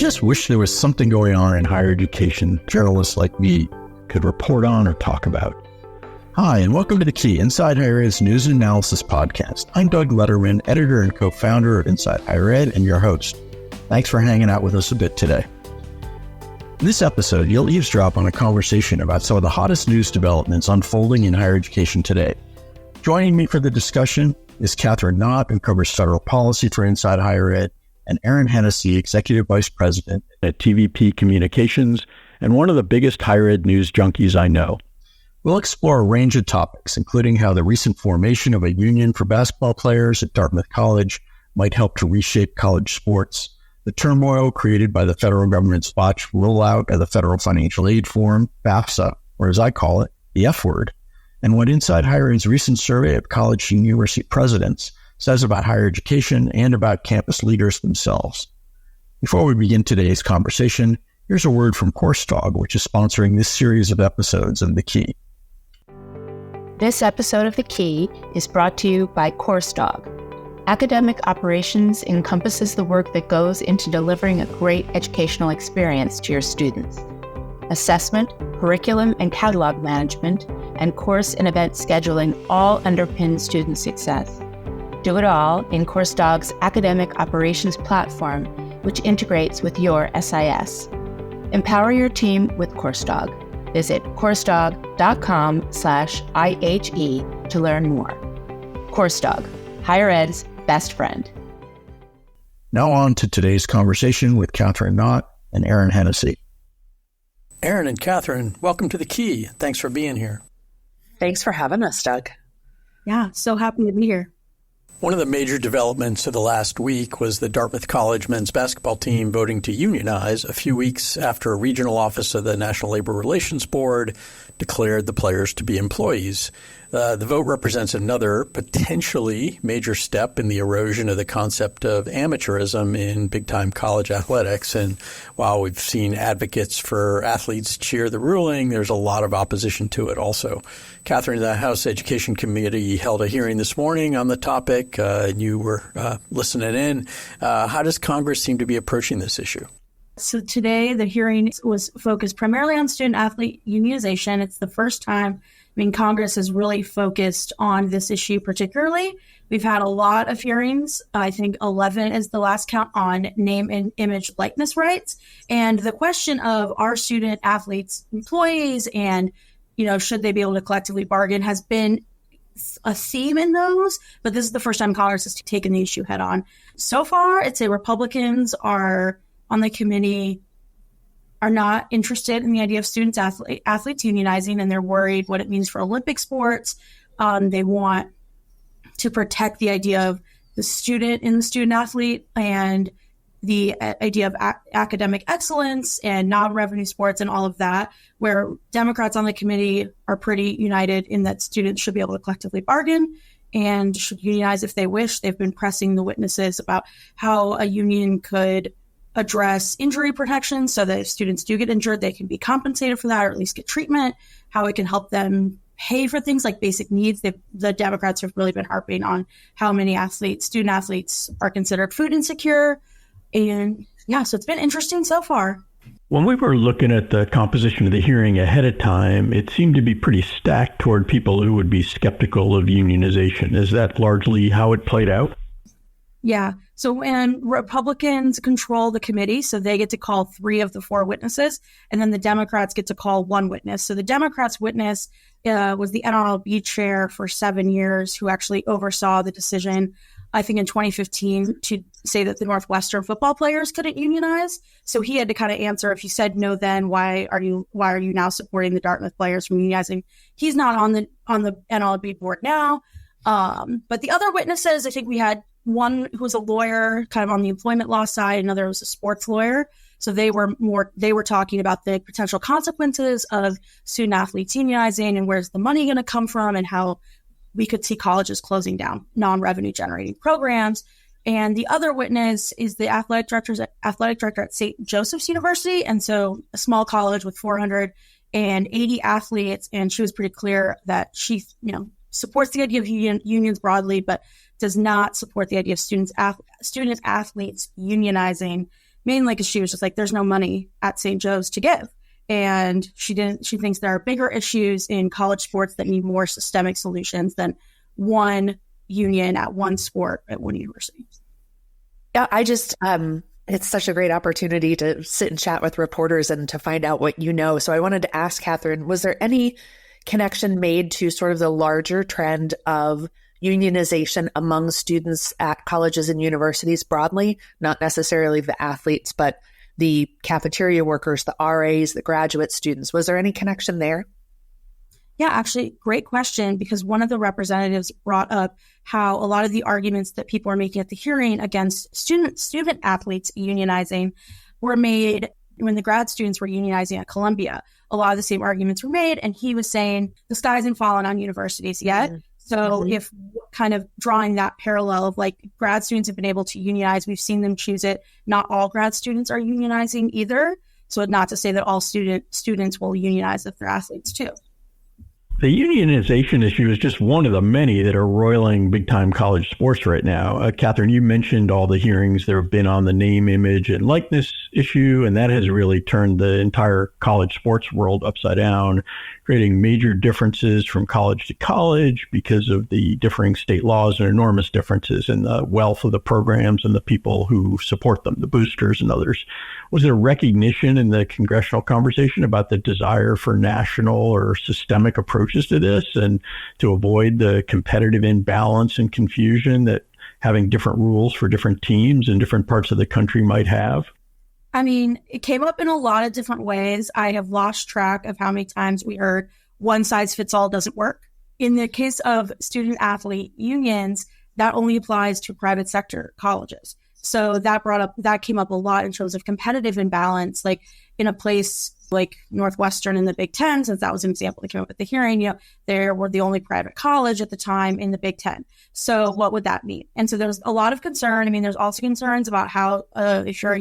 just wish there was something going on in higher education journalists like me could report on or talk about. Hi, and welcome to The Key, Inside Higher Ed's news and analysis podcast. I'm Doug Letterman, editor and co-founder of Inside Higher Ed, and your host. Thanks for hanging out with us a bit today. In this episode, you'll eavesdrop on a conversation about some of the hottest news developments unfolding in higher education today. Joining me for the discussion is Katherine Knott, who covers federal policy for Inside Higher Ed, and Erin Hennessy, Executive Vice President at TVP Communications, and one of the biggest higher ed news junkies I know. We'll explore a range of topics, including how the recent formation of a union for basketball players at Dartmouth College might help to reshape college sports, the turmoil created by the federal government's botched rollout of the federal financial aid form, FAFSA, or as I call it, the F word, and what Inside Higher Ed's recent survey of college and university presidents says about higher education and about campus leaders themselves. Before we begin today's conversation, here's a word from CourseDog, which is sponsoring this series of episodes of The Key. This episode of The Key is brought to you by CourseDog. Academic operations encompasses the work that goes into delivering a great educational experience to your students. Assessment, curriculum and catalog management, and course and event scheduling all underpin student success. Do it all in CourseDog's academic operations platform, which integrates with your SIS. Empower your team with CourseDog. Visit CourseDog.com/IHE to learn more. CourseDog, higher ed's best friend. Now on to today's conversation with Katherine Knott and Erin Hennessy. Erin and Katherine, welcome to The Key. Thanks for being here. Thanks for having us, Doug. Yeah, so happy to be here. One of the major developments of the last week was the Dartmouth College men's basketball team voting to unionize a few weeks after a regional office of the National Labor Relations Board declared the players to be employees. The vote represents another potentially major step in the erosion of the concept of amateurism in big-time college athletics. And while we've seen advocates for athletes cheer the ruling, there's a lot of opposition to it also. Katherine, the House Education Committee held a hearing this morning on the topic. You were listening in. How does Congress seem to be approaching this issue? So today, the hearing was focused primarily on student-athlete unionization. It's the first time Congress has really focused on this issue particularly. We've had a lot of hearings. I think 11 is the last count on name and image likeness rights. And the question of are student athletes employees and, should they be able to collectively bargain has been a theme in those. But this is the first time Congress has taken the issue head on. So far, I'd say Republicans are on the committee are not interested in the idea of athletes unionizing, and they're worried what it means for Olympic sports. They want to protect the idea of the student in the student athlete and the idea of academic excellence and non-revenue sports and all of that, where Democrats on the committee are pretty united in that students should be able to collectively bargain and should unionize if they wish. They've been pressing the witnesses about how a union could address injury protection so that if students do get injured, they can be compensated for that or at least get treatment, how it can help them pay for things like basic needs. The Democrats have really been harping on how many student athletes are considered food insecure. And yeah, so it's been interesting so far. When we were looking at the composition of the hearing ahead of time, it seemed to be pretty stacked toward people who would be skeptical of unionization. Is that largely how it played out? Yeah. So when Republicans control the committee, so they get to call 3 of the 4 witnesses, and then the Democrats get to call 1 witness. So the Democrats' witness was the NLRB chair for 7 years who actually oversaw the decision, I think in 2015, to say that the Northwestern football players couldn't unionize. So he had to kind of answer, if you said no then, why are you now supporting the Dartmouth players from unionizing? He's not on the NLRB board now. But the other witnesses, I think we had one who was a lawyer kind of on the employment law side, another was a sports lawyer. So they were talking about the potential consequences of student athletes unionizing and where's the money going to come from and how we could see colleges closing down non-revenue generating programs. And the other witness is the athletic director at St. Joseph's University. And so a small college with 480 athletes. And she was pretty clear that she, supports the idea of unions broadly, but does not support the idea of student athletes unionizing, mainly because she was just like, there's no money at St. Joe's to give. And she thinks there are bigger issues in college sports that need more systemic solutions than one union at one sport at one university. Yeah, it's such a great opportunity to sit and chat with reporters and to find out what you know. So I wanted to ask Katherine, was there any connection made to sort of the larger trend of unionization among students at colleges and universities broadly, not necessarily the athletes, but the cafeteria workers, the RAs, the graduate students? Was there any connection there? Yeah, actually, great question, because one of the representatives brought up how a lot of the arguments that people are making at the hearing against student athletes unionizing were made when the grad students were unionizing at Columbia. A lot of the same arguments were made, and he was saying the sky hasn't fallen on universities yet. Mm-hmm. So if kind of drawing that parallel of like grad students have been able to unionize, we've seen them choose it. Not all grad students are unionizing either. So not to say that all students will unionize if they're athletes too. The unionization issue is just one of the many that are roiling big-time college sports right now. Katherine, you mentioned all the hearings that have been on the name, image, and likeness issue, and that has really turned the entire college sports world upside down, creating major differences from college to college because of the differing state laws and enormous differences in the wealth of the programs and the people who support them, the boosters and others. Was there recognition in the congressional conversation about the desire for national or systemic approaches to this and to avoid the competitive imbalance and confusion that having different rules for different teams in different parts of the country might have? I mean, it came up in a lot of different ways. I have lost track of how many times we heard one size fits all doesn't work. In the case of student athlete unions, that only applies to private sector colleges. So that came up a lot in terms of competitive imbalance, like in a place like Northwestern in the Big Ten, since that was an example that came up at the hearing, they were the only private college at the time in the Big Ten. So what would that mean? And so there's a lot of concern. I mean, there's also concerns about how if you're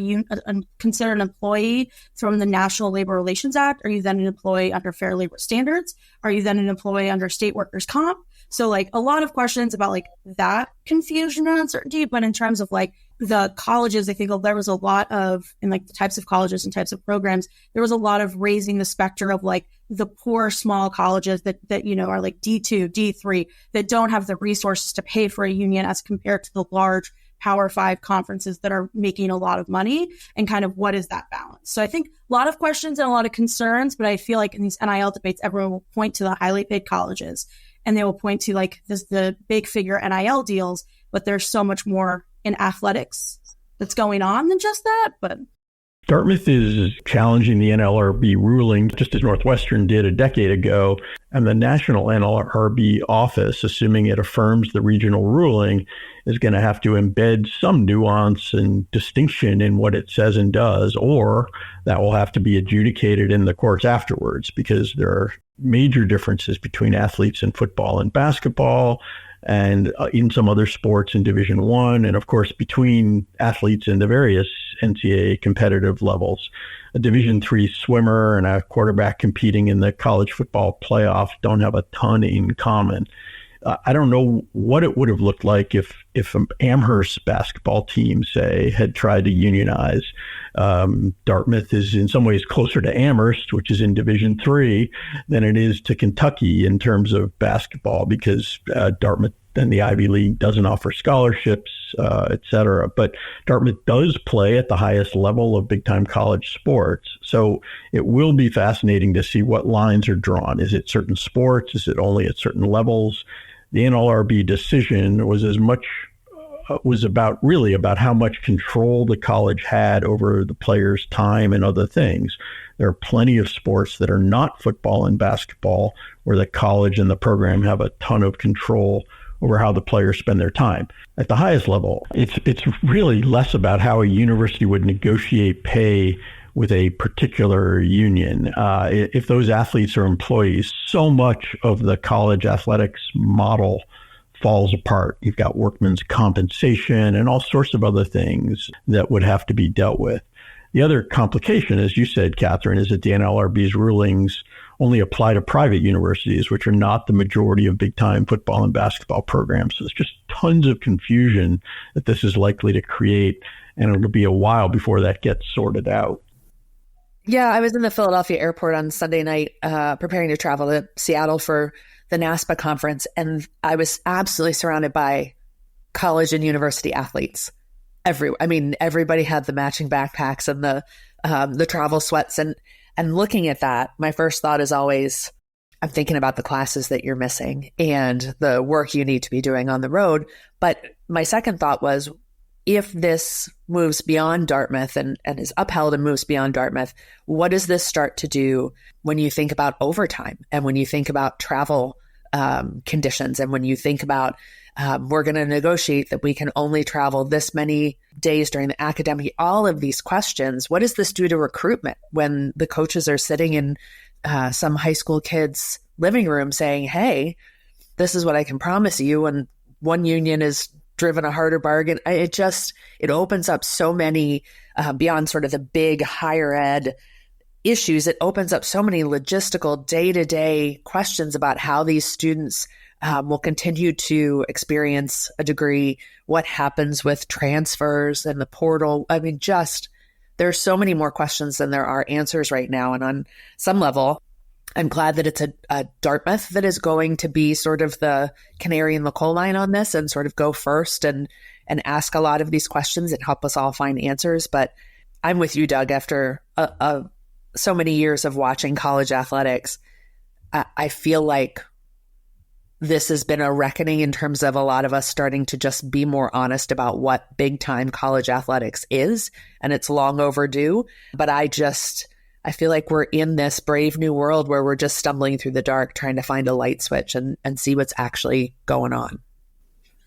considered an employee from the National Labor Relations Act, are you then an employee under Fair Labor Standards? Are you then an employee under state workers' comp? So like a lot of questions about like that confusion and uncertainty. But in terms of like the colleges, I think there was a lot of, in like the types of colleges and types of programs, there was a lot of raising the specter of like the poor small colleges that are like D2, D3, that don't have the resources to pay for a union as compared to the large Power 5 conferences that are making a lot of money, and kind of what is that balance? So I think a lot of questions and a lot of concerns, but I feel like in these NIL debates, everyone will point to the highly paid colleges and they will point to like the big figure NIL deals, but there's so much more in athletics that's going on than just that. But Dartmouth is challenging the NLRB ruling, just as Northwestern did a decade ago. And the national NLRB office, assuming it affirms the regional ruling, is going to have to embed some nuance and distinction in what it says and does, or that will have to be adjudicated in the courts afterwards, because there are major differences between athletes in football and basketball, and in some other sports in Division I, and of course between athletes in the various NCAA competitive levels. A Division III swimmer and a quarterback competing in the college football playoff don't have a ton in common. I don't know what it would have looked like if Amherst basketball team, say, had tried to unionize. Dartmouth is in some ways closer to Amherst, which is in Division III, than it is to Kentucky in terms of basketball, because Dartmouth and the Ivy League doesn't offer scholarships, et cetera. But Dartmouth does play at the highest level of big-time college sports. So it will be fascinating to see what lines are drawn. Is it certain sports? Is it only at certain levels? The NLRB decision was about how much control the college had over the players' time and other things. There are plenty of sports that are not football and basketball where the college and the program have a ton of control over how the players spend their time. At the highest level, it's really less about how a university would negotiate pay with a particular union. If those athletes are employees, so much of the college athletics model falls apart. You've got workman's compensation and all sorts of other things that would have to be dealt with. The other complication, as you said, Katherine, is that the NLRB's rulings only apply to private universities, which are not the majority of big-time football and basketball programs. So there's just tons of confusion that this is likely to create. and it'll be a while before that gets sorted out. Yeah, I was in the Philadelphia airport on Sunday night preparing to travel to Seattle for the NASPA conference, and I was absolutely surrounded by college and university athletes. Everybody had the matching backpacks and the travel sweats, and looking at that, my first thought is always, I'm thinking about the classes that you're missing and the work you need to be doing on the road. But my second thought was, if this moves beyond Dartmouth and is upheld and moves beyond Dartmouth, what does this start to do when you think about overtime and when you think about travel conditions and when you think about we're going to negotiate that we can only travel this many days during the academic, all of these questions, what does this do to recruitment when the coaches are sitting in some high school kids' living room saying, hey, this is what I can promise you, and one union is driven a harder bargain. It opens up so many, beyond sort of the big higher ed issues, it opens up so many logistical day-to-day questions about how these students will continue to experience a degree, what happens with transfers and the portal. There's so many more questions than there are answers right now. And on some level, I'm glad that it's a Dartmouth that is going to be sort of the canary in the coal mine on this and sort of go first and ask a lot of these questions and help us all find answers. But I'm with you, Doug, after so many years of watching college athletics, I feel like this has been a reckoning in terms of a lot of us starting to just be more honest about what big time college athletics is. And it's long overdue. But I feel like we're in this brave new world where we're just stumbling through the dark, trying to find a light switch and see what's actually going on.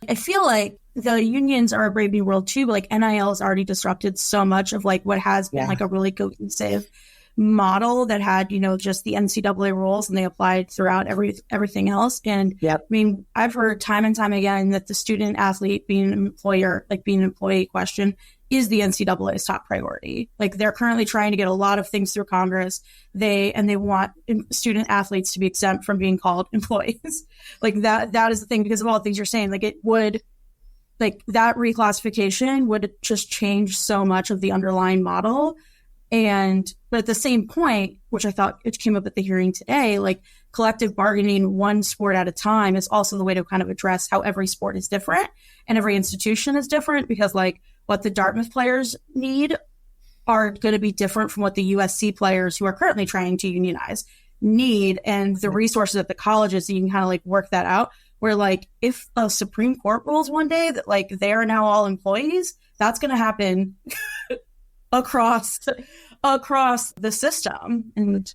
I feel like the unions are a brave new world too, but like NIL has already disrupted so much of like what has been like a really cohesive model that had, just the NCAA rules and they applied throughout everything else. And I've heard time and time again that the student athlete being an employee question is the NCAA's top priority. Like they're currently trying to get a lot of things through Congress. They want student athletes to be exempt from being called employees. Like that is the thing, because of all the things you're saying, like it would, like that reclassification would just change so much of the underlying model. But at the same point, which I thought it came up at the hearing today, like collective bargaining one sport at a time is also the way to kind of address how every sport is different and every institution is different, because like what the Dartmouth players need are going to be different from what the USC players who are currently trying to unionize need, and the resources at the colleges, so you can kind of like work that out. Where like if a Supreme Court rules one day that like they are now all employees, that's going to happen across the system. And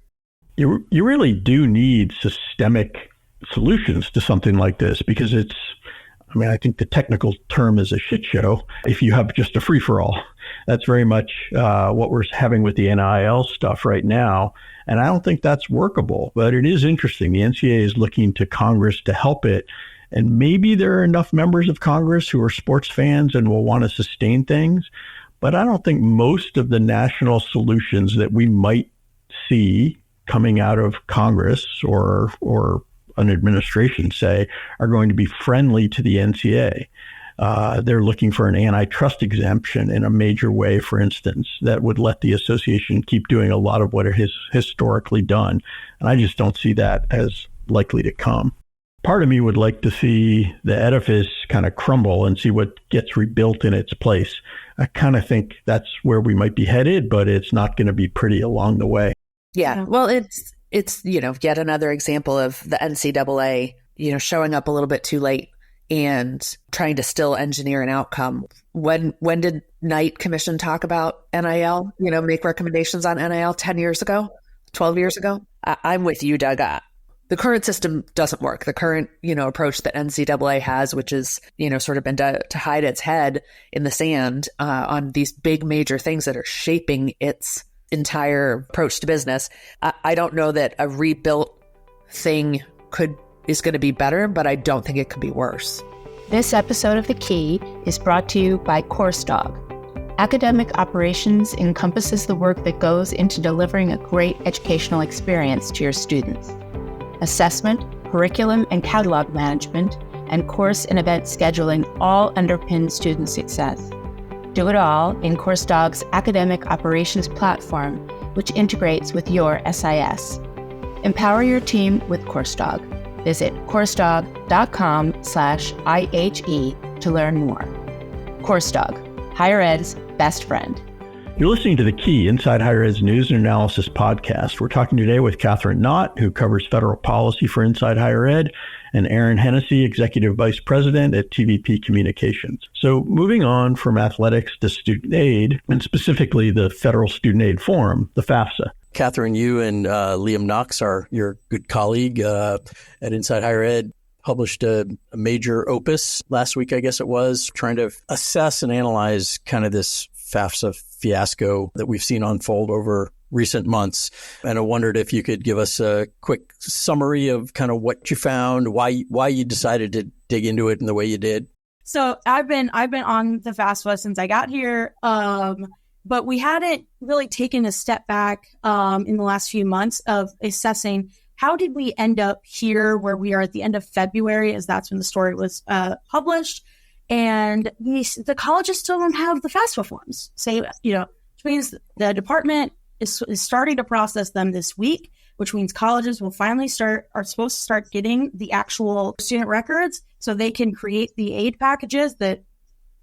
you really do need systemic solutions to something like this, because I think the technical term is a shit show if you have just a free-for-all. That's very much what we're having with the NIL stuff right now. And I don't think that's workable, but it is interesting. The NCAA is looking to Congress to help it. And maybe there are enough members of Congress who are sports fans and will want to sustain things. But I don't think most of the national solutions that we might see coming out of Congress or an administration, say, are going to be friendly to the NCAA. They're looking for an antitrust exemption in a major way, for instance, that would let the association keep doing a lot of what it has historically done. And I just don't see that as likely to come. Part of me would like to see the edifice kind of crumble and see what gets rebuilt in its place. I kind of think that's where we might be headed, but it's not going to be pretty along the way. Yeah. Well, it's yet another example of the NCAA, showing up a little bit too late and trying to still engineer an outcome. When did Knight Commission talk about NIL, make recommendations on NIL 10 years ago, 12 years ago? I'm with you, Doug. The current system doesn't work. The current, approach that NCAA has, which is, sort of been to hide its head in the sand on these big major things that are shaping its entire approach to business. I don't know that a rebuilt thing is going to be better, but I don't think it could be worse. This episode of The Key is brought to you by CourseDog. Academic operations encompasses the work that goes into delivering a great educational experience to your students. Assessment, curriculum and catalog management, and course and event scheduling all underpin student success. Do it all in CourseDog's academic operations platform, which integrates with your SIS. Empower your team with CourseDog. Visit CourseDog.com/IHE to learn more. CourseDog, higher ed's best friend. You're listening to The Key, Inside Higher Ed's News and Analysis podcast. We're talking today with Katherine Knott, who covers federal policy for Inside Higher Ed, and Erin Hennessy, Executive Vice President at TVP Communications. So moving on from athletics to student aid, and specifically the Federal Student Aid Forum, the FAFSA. Katherine, you and Liam Knox, your good colleague at Inside Higher Ed, published a major opus last week, I guess it was, trying to assess and analyze kind of this FAFSA fiasco that we've seen unfold over recent months. And I wondered if you could give us a quick summary of kind of what you found, why you decided to dig into it in the way you did. So I've been on the FAFSA since I got here, but we hadn't really taken a step back in the last few months of assessing how did we end up here where we are at the end of February, as that's when the story was published. And the colleges still don't have the FAFSA forms. Which means the department is starting to process them this week, which means colleges will finally are supposed to start getting the actual student records so they can create the aid packages that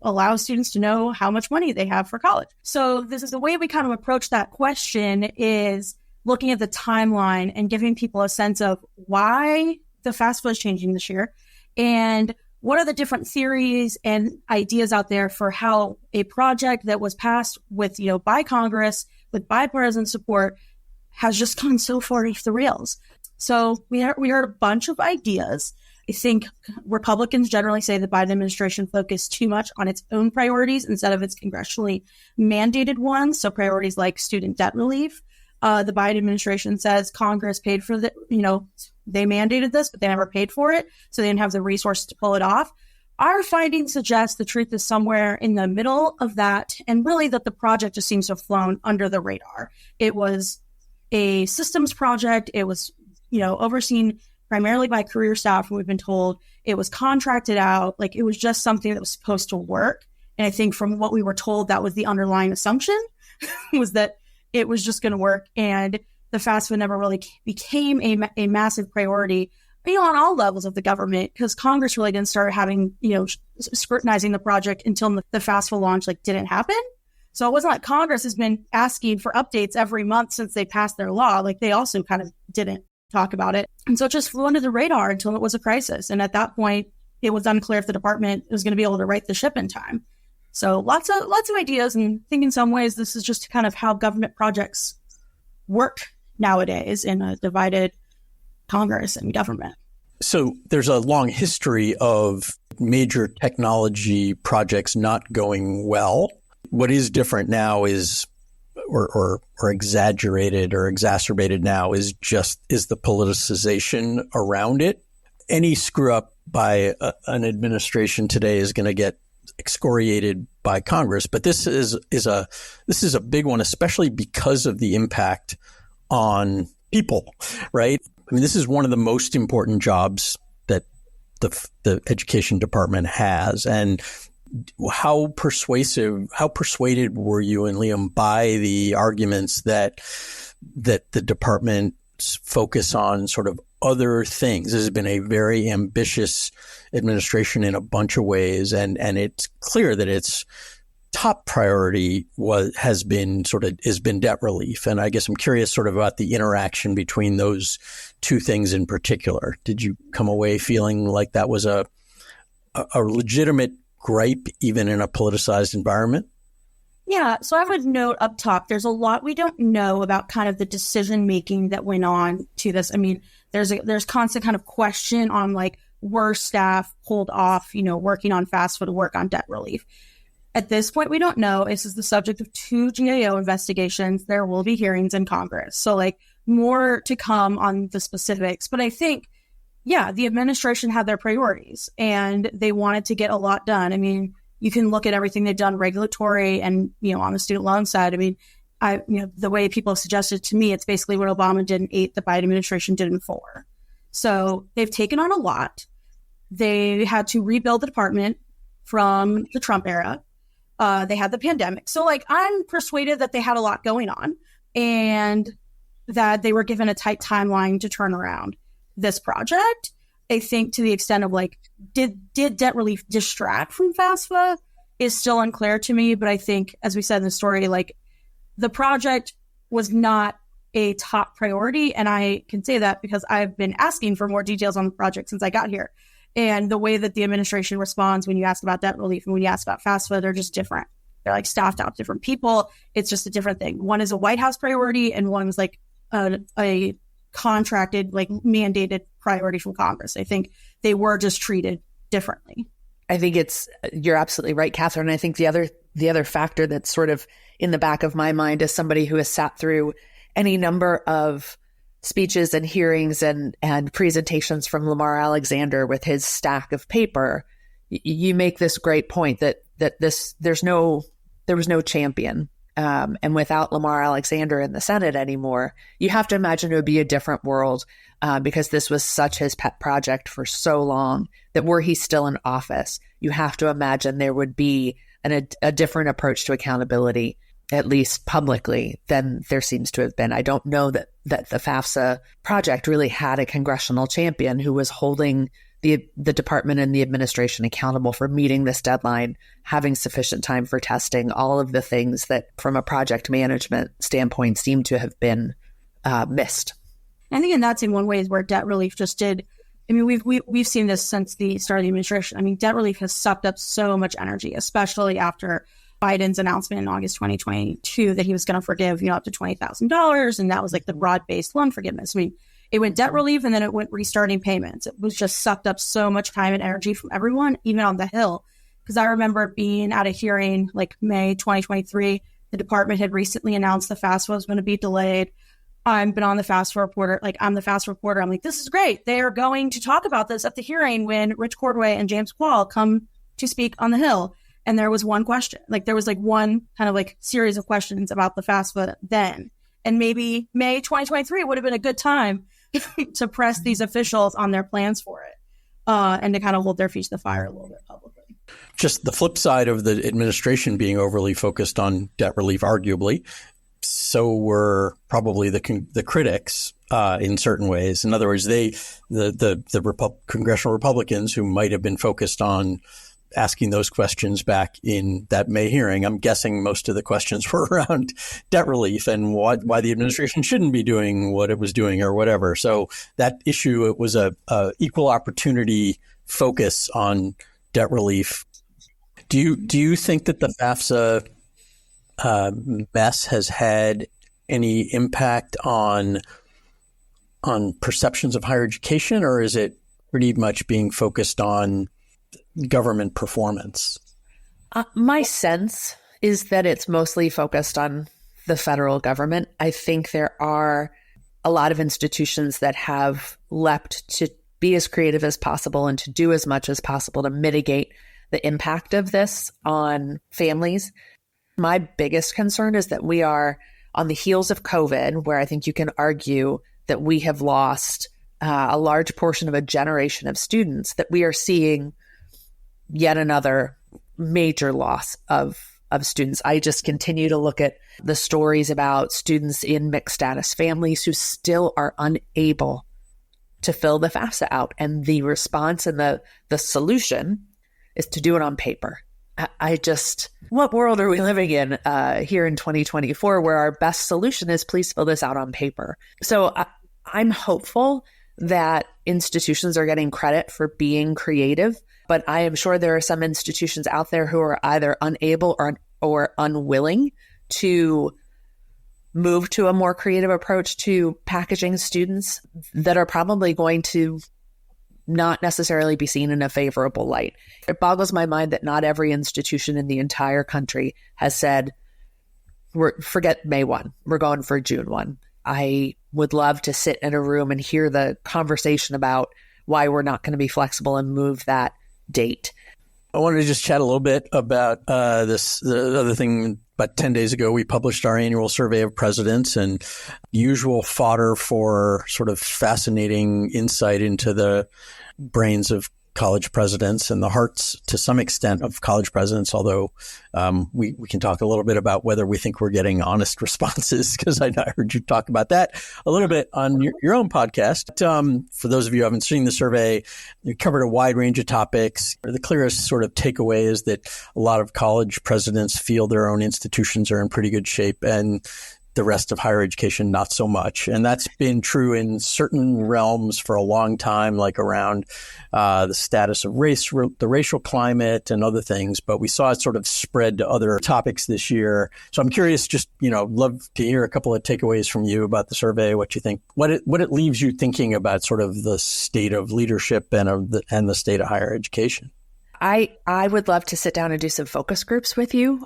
allow students to know how much money they have for college. So this is the way we kind of approach that question, is looking at the timeline and giving people a sense of why the FAFSA is changing this year and what are the different theories and ideas out there for how a project that was passed with, by Congress with bipartisan support has just gone so far off the rails. So we heard a bunch of ideas. I think Republicans generally say the Biden administration focused too much on its own priorities instead of its congressionally mandated ones. So priorities like student debt relief. The Biden administration says Congress paid for they mandated this, but they never paid for it. So they didn't have the resources to pull it off. Our findings suggest the truth is somewhere in the middle of that, and really that the project just seems to have flown under the radar. It was a systems project. It was, overseen primarily by career staff, and we've been told it was contracted out. Like, it was just something that was supposed to work. And I think from what we were told, that was the underlying assumption, was that it was just going to work. And the FAFSA never really became a massive priority, on all levels of the government, because Congress really didn't start having, scrutinizing the project until the FAFSA launch didn't happen. So it wasn't like Congress has been asking for updates every month since they passed their law. They also kind of didn't talk about it. And so it just flew under the radar until it was a crisis. And at that point, it was unclear if the department was going to be able to right the ship in time. So lots of ideas, and I think in some ways this is just kind of how government projects work nowadays in a divided Congress and government. So there's a long history of major technology projects not going well. What is different now is, or exaggerated or exacerbated now, is the politicization around it. Any screw up by an administration today is going to get excoriated by Congress, but this is a big one, especially because of the impact on people, right? I mean, this is one of the most important jobs that the education department has. And how persuaded were you and Liam by the arguments that the department's focus on sort of other things? This has been a very ambitious administration in a bunch of ways, and it's clear that its top priority has been debt relief. And I guess I'm curious sort of about the interaction between those two things in particular. Did you come away feeling like that was a legitimate gripe, even in a politicized environment? Yeah. So I would note up top, there's a lot we don't know about kind of the decision making that went on to this. I mean, there's constant kind of question on were staff pulled off, working on FAFSA to work on debt relief. At this point, we don't know. This is the subject of 2 GAO investigations. There will be hearings in Congress. So more to come on the specifics. But I think, the administration had their priorities and they wanted to get a lot done. I mean, you can look at everything they've done regulatory and, on the student loan side. I mean, the way people have suggested to me, it's basically what Obama did in 8, the Biden administration did in 4. So they've taken on a lot. They had to rebuild the department from the Trump era. They had the pandemic. So like, I'm persuaded that they had a lot going on and that they were given a tight timeline to turn around this project. I think to the extent of like, did debt relief distract from FAFSA is still unclear to me. But I think, as we said in the story, like the project was not a top priority. And I can say that because I've been asking for more details on the project since I got here. And the way that the administration responds when you ask about debt relief and when you ask about FAFSA, they're just different. They're like staffed out different people. It's just a different thing. One is a White House priority and one is like a contracted, like mandated priority from Congress. I think they were just treated differently. I think you're absolutely right, Katherine. I think the other factor that's sort of in the back of my mind as somebody who has sat through any number of speeches and hearings and presentations from Lamar Alexander with his stack of paper, you make this great point that there was no champion. And without Lamar Alexander in the Senate anymore, you have to imagine it would be a different world because this was such his pet project for so long that were he still in office, you have to imagine there would be a different approach to accountability, at least publicly, than there seems to have been. I don't know that the FAFSA project really had a congressional champion who was holding the department and the administration accountable for meeting this deadline, having sufficient time for testing, all of the things that from a project management standpoint seem to have been missed. I think in that's in one way where debt relief just did. I mean, we've seen this since the start of the administration. I mean, debt relief has sucked up so much energy, especially after Biden's announcement in August 2022 that he was going to forgive, up to $20,000. And that was like the broad-based loan forgiveness. I mean, it went debt relief and then it went restarting payments. It was just sucked up so much time and energy from everyone, even on the Hill. Because I remember being at a hearing like May 2023, the department had recently announced the FAFSA was going to be delayed. I've been on the FAFSA reporter, like I'm the FAFSA reporter. I'm like, this is great. They are going to talk about this at the hearing when Rich Cordway and James Quall come to speak on the Hill. And there was one question, like there was like one kind of like series of questions about the FAFSA then. And maybe May 2023 would have been a good time to press these officials on their plans for it and to kind of hold their feet to the fire a little bit publicly. Just the flip side of the administration being overly focused on debt relief, arguably, so were probably the critics in certain ways. In other words, the congressional Republicans who might have been focused on asking those questions back in that May hearing. I'm guessing most of the questions were around debt relief and why the administration shouldn't be doing what it was doing or whatever. So that issue, it was a equal opportunity focus on debt relief. Do you think that the FAFSA mess has had any impact on perceptions of higher education, or is it pretty much being focused on government performance? My sense is that it's mostly focused on the federal government. I think there are a lot of institutions that have leapt to be as creative as possible and to do as much as possible to mitigate the impact of this on families. My biggest concern is that we are on the heels of COVID, where I think you can argue that we have lost a large portion of a generation of students, that we are seeing yet another major loss of students. I just continue to look at the stories about students in mixed status families who still are unable to fill the FAFSA out. And the response and the solution is to do it on paper. What world are we living in here in 2024 where our best solution is please fill this out on paper? So I'm hopeful that institutions are getting credit for being creative, but I am sure there are some institutions out there who are either unable or unwilling to move to a more creative approach to packaging students that are probably going to not necessarily be seen in a favorable light. It boggles my mind that not every institution in the entire country has said, forget May 1, we're going for June 1. I would love to sit in a room and hear the conversation about why we're not going to be flexible and move that date. I wanted to just chat a little bit about the other thing. About 10 days ago, we published our annual survey of presidents, and usual fodder for sort of fascinating insight into the brains of college presidents and the hearts to some extent of college presidents, although we can talk a little bit about whether we think we're getting honest responses, because I heard you talk about that a little bit on your own podcast. For those of you who haven't seen the survey, you covered a wide range of topics. The clearest sort of takeaway is that a lot of college presidents feel their own institutions are in pretty good shape, and the rest of higher education, not so much. And that's been true in certain realms for a long time, like around the status of race, the racial climate and other things. But we saw it sort of spread to other topics this year. So I'm curious, just, love to hear a couple of takeaways from you about the survey, what you think, what it leaves you thinking about sort of the state of leadership and the state of higher education. I would love to sit down and do some focus groups with you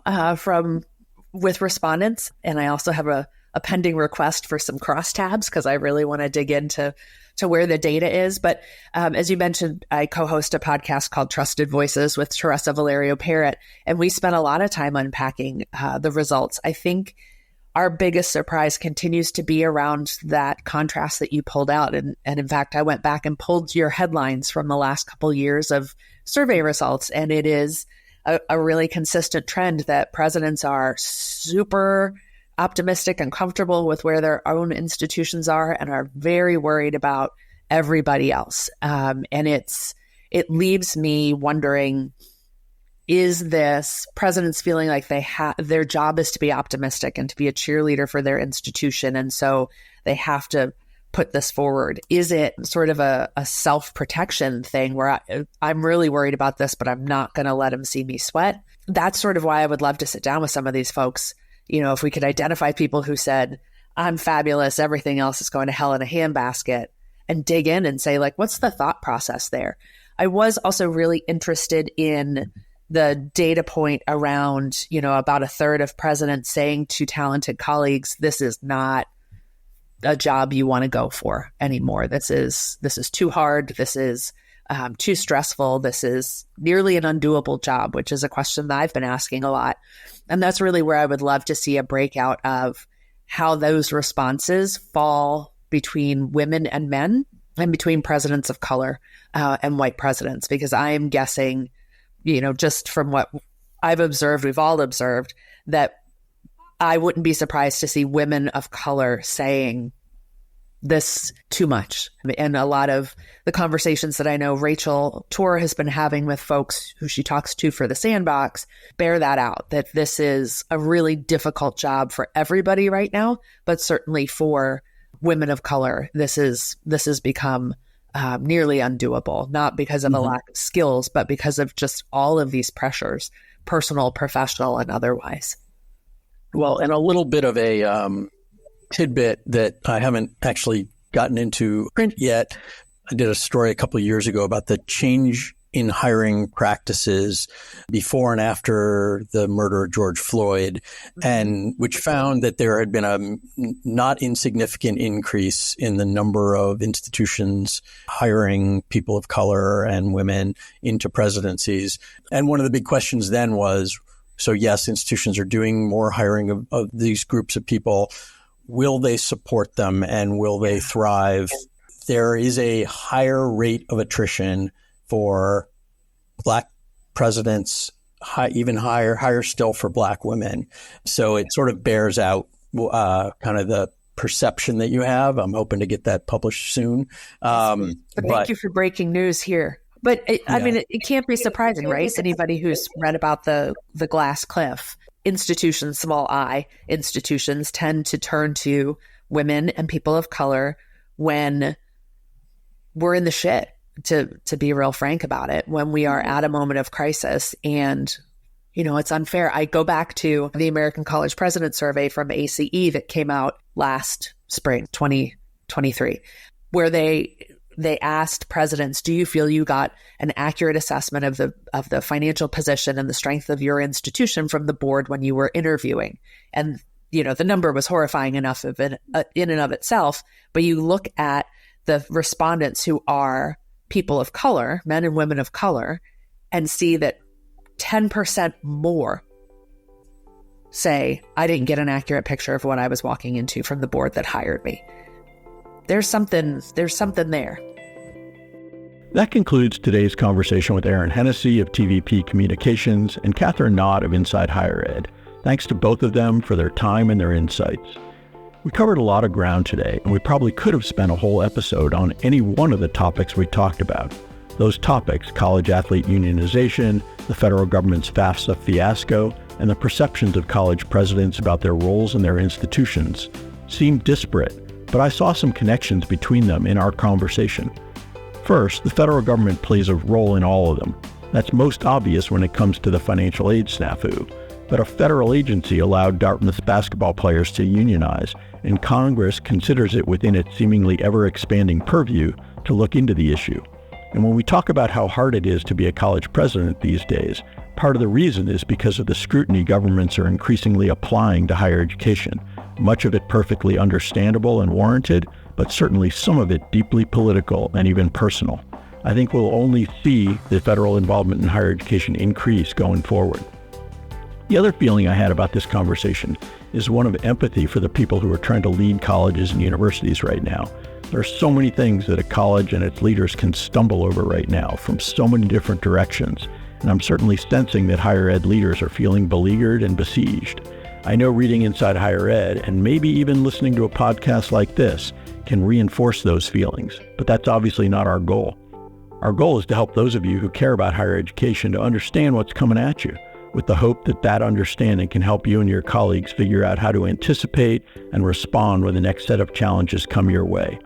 with respondents. And I also have a pending request for some crosstabs because I really want to dig into where the data is. But as you mentioned, I co-host a podcast called Trusted Voices with Teresa Valerio Parrott, and we spent a lot of time unpacking the results. I think our biggest surprise continues to be around that contrast that you pulled out. And in fact, I went back and pulled your headlines from the last couple of years of survey results, and it is a really consistent trend that presidents are super optimistic and comfortable with where their own institutions are and are very worried about everybody else. And it leaves me wondering, is this presidents feeling like their job is to be optimistic and to be a cheerleader for their institution, and so they have to put this forward? Is it sort of a self-protection thing where I'm really worried about this, but I'm not going to let them see me sweat? That's sort of why I would love to sit down with some of these folks. If we could identify people who said, I'm fabulous, everything else is going to hell in a handbasket, and dig in and say, like, what's the thought process there? I was also really interested in the data point around, about a third of presidents saying to talented colleagues, this is not a job you want to go for anymore. This is too hard. This is too stressful. This is nearly an undoable job, which is a question that I've been asking a lot. And that's really where I would love to see a breakout of how those responses fall between women and men and between presidents of color and white presidents, because I am guessing, just from what I've observed, we've all observed, that I wouldn't be surprised to see women of color saying this too much. And a lot of the conversations that I know Rachel Tour has been having with folks who she talks to for the Sandbox bear that out, that this is a really difficult job for everybody right now, but certainly for women of color, this has become nearly undoable, not because of a lack of skills, but because of just all of these pressures, personal, professional, and otherwise. Well, and a little bit of a tidbit that I haven't actually gotten into print yet. I did a story a couple of years ago about the change in hiring practices before and after the murder of George Floyd, and which found that there had been a not insignificant increase in the number of institutions hiring people of color and women into presidencies. And one of the big questions then was, so yes, institutions are doing more hiring of these groups of people. Will they support them and will they thrive? There is a higher rate of attrition for Black presidents, even higher still for Black women. So it sort of bears out kind of the perception that you have. I'm hoping to get that published soon. Thank you for breaking news here. But I mean, it can't be surprising, right? Anybody who's read about the glass cliff, institutions, small I, institutions tend to turn to women and people of color when we're in the shit, to be real frank about it, when we are at a moment of crisis. And, it's unfair. I go back to the American College President Survey from ACE that came out last spring, 2023, where they asked presidents, do you feel you got an accurate assessment of the financial position and the strength of your institution from the board when you were interviewing? And, the number was horrifying enough of it in and of itself. But you look at the respondents who are people of color, men and women of color, and see that 10% more say, I didn't get an accurate picture of what I was walking into from the board that hired me. There's something there. That concludes today's conversation with Erin Hennessy of TVP Communications and Katherine Knott of Inside Higher Ed. Thanks to both of them for their time and their insights. We covered a lot of ground today, and we probably could have spent a whole episode on any one of the topics we talked about. Those topics, college athlete unionization, the federal government's FAFSA fiasco, and the perceptions of college presidents about their roles in their institutions, seem disparate, but I saw some connections between them in our conversation. First, the federal government plays a role in all of them. That's most obvious when it comes to the financial aid snafu. But a federal agency allowed Dartmouth basketball players to unionize, and Congress considers it within its seemingly ever-expanding purview to look into the issue. And when we talk about how hard it is to be a college president these days, part of the reason is because of the scrutiny governments are increasingly applying to higher education, much of it perfectly understandable and warranted, but certainly some of it deeply political and even personal. I think we'll only see the federal involvement in higher education increase going forward. The other feeling I had about this conversation is one of empathy for the people who are trying to lead colleges and universities right now. There are so many things that a college and its leaders can stumble over right now from so many different directions, and I'm certainly sensing that higher ed leaders are feeling beleaguered and besieged. I know reading Inside Higher Ed, and maybe even listening to a podcast like this, can reinforce those feelings, but that's obviously not our goal. Our goal is to help those of you who care about higher education to understand what's coming at you, with the hope that that understanding can help you and your colleagues figure out how to anticipate and respond when the next set of challenges come your way.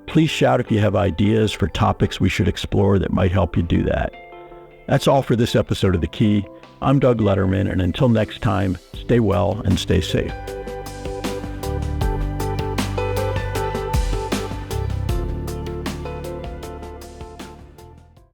Please shout if you have ideas for topics we should explore that might help you do that. That's all for this episode of The Key. I'm Doug Letterman, and until next time, stay well and stay safe.